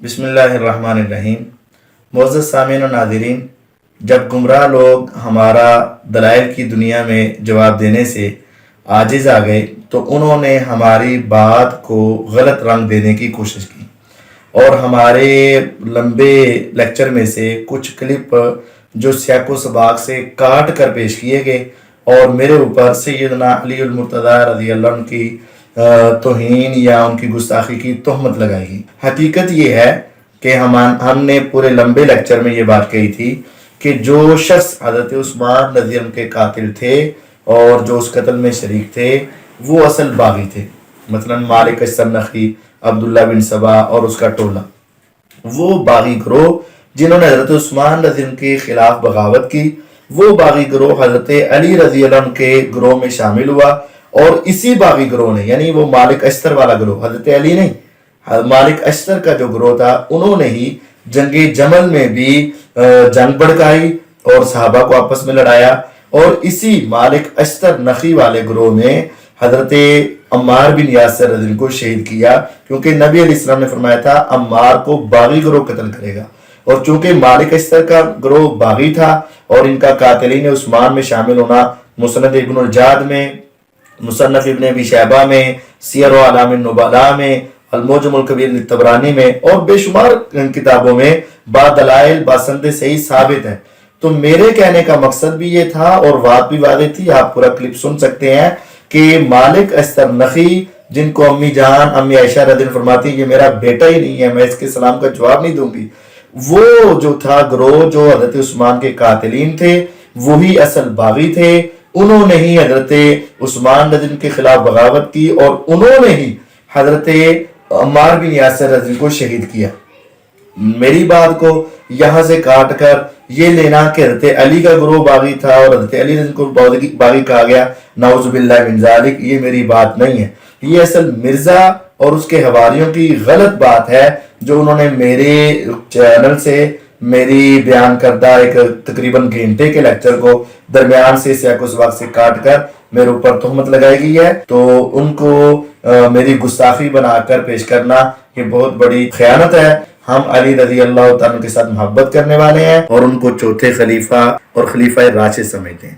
بسم اللہ الرحمن الرحیم۔ معزز سامعین و ناظرین، جب گمراہ لوگ ہمارا دلائل کی دنیا میں جواب دینے سے عاجز آ گئے تو انہوں نے ہماری بات کو غلط رنگ دینے کی کوشش کی اور ہمارے لمبے لیکچر میں سے کچھ کلپ جو سیاق و سباق سے کاٹ کر پیش کیے گئے اور میرے اوپر سیدنا علی المرتضیٰ رضی اللہ عنہ کی توہین یا ان کی گستاخی کی تہمت لگائی گئی۔ حقیقت یہ ہے کہ ہم نے پورے لمبے لیکچر میں یہ بات کہی تھی کہ جو شخص حضرت عثمان رضی اللہ عنہ کے قاتل تھے اور جو اس قتل میں شریک تھے وہ اصل باغی تھے، مثلا مالک اشتر نخی، عبداللہ بن سبا اور اس کا ٹولہ، وہ باغی گروہ جنہوں نے حضرت عثمان رضی اللہ عنہ کے خلاف بغاوت کی، وہ باغی گروہ حضرت علی رضی اللہ عنہ کے گروہ میں شامل ہوا اور اسی باغی گروہ نے، یعنی وہ مالک اشتر والا گروہ، حضرت علی نہیں، مالک اشتر کا جو گروہ تھا انہوں نے ہی جنگ جمل میں بھی جنگ بڑھکائی اور صحابہ کو آپس میں لڑایا، اور اسی مالک اشتر نخی والے گروہ میں حضرت عمار بن یاسر رضی اللہ عنہ کو شہید کیا، کیونکہ نبی علیہ السلام نے فرمایا تھا عمار کو باغی گروہ قتل کرے گا، اور چونکہ مالک اشتر کا گروہ باغی تھا اور ان کا قاتلین عثمان میں شامل ہونا مسند ابن الجاد میں، مصنف ابن ابی شیبہ میں، سیر و اعلام النبلاء میں، المعجم الکبیر للطبرانی میں اور بے شمار کتابوں میں با دلائل با سند صحیح ثابت ہے۔ تو میرے کہنے کا مقصد بھی یہ تھا اور بات بھی واضح تھی، آپ پورا کلپ سن سکتے ہیں کہ مالک اشتر نخی، جن کو امی جان امی عائشہ رضی اللہ عنہا فرماتی یہ میرا بیٹا ہی نہیں ہے، میں اس کے سلام کا جواب نہیں دوں گی، وہ جو تھا گروہ جو حضرت عثمان کے قاتلین تھے وہی اصل باغی تھے، انہوں نے ہی حضرت عثمان رضی اللہ عنہ کے خلاف بغاوت کی اور انہوں نے ہی حضرت عمار بن یاسر رضی اللہ عنہ کو شہید کیا۔ میری بات کو یہاں سے کاٹ کر یہ لینا کہ حضرت علی کا گروہ باغی تھا اور حضرت علی رضی اللہ عنہ کو باغی کہا گیا، نعوذ باللہ من ذالک، یہ میری بات نہیں ہے، یہ اصل مرزا اور اس کے حواریوں کی غلط بات ہے جو انہوں نے میرے چینل سے میری بیان کردہ ایک تقریباً گھنٹے کے لیکچر کو درمیان سے سیاق و سباق سے کاٹ کر میرے اوپر تہمت لگائی گئی ہے، تو ان کو میری گستاخی بنا کر پیش کرنا یہ بہت بڑی خیانت ہے۔ ہم علی رضی اللہ تعالیٰ کے ساتھ محبت کرنے والے ہیں اور ان کو چوتھے خلیفہ اور خلیفہ راشد سمجھتے ہیں۔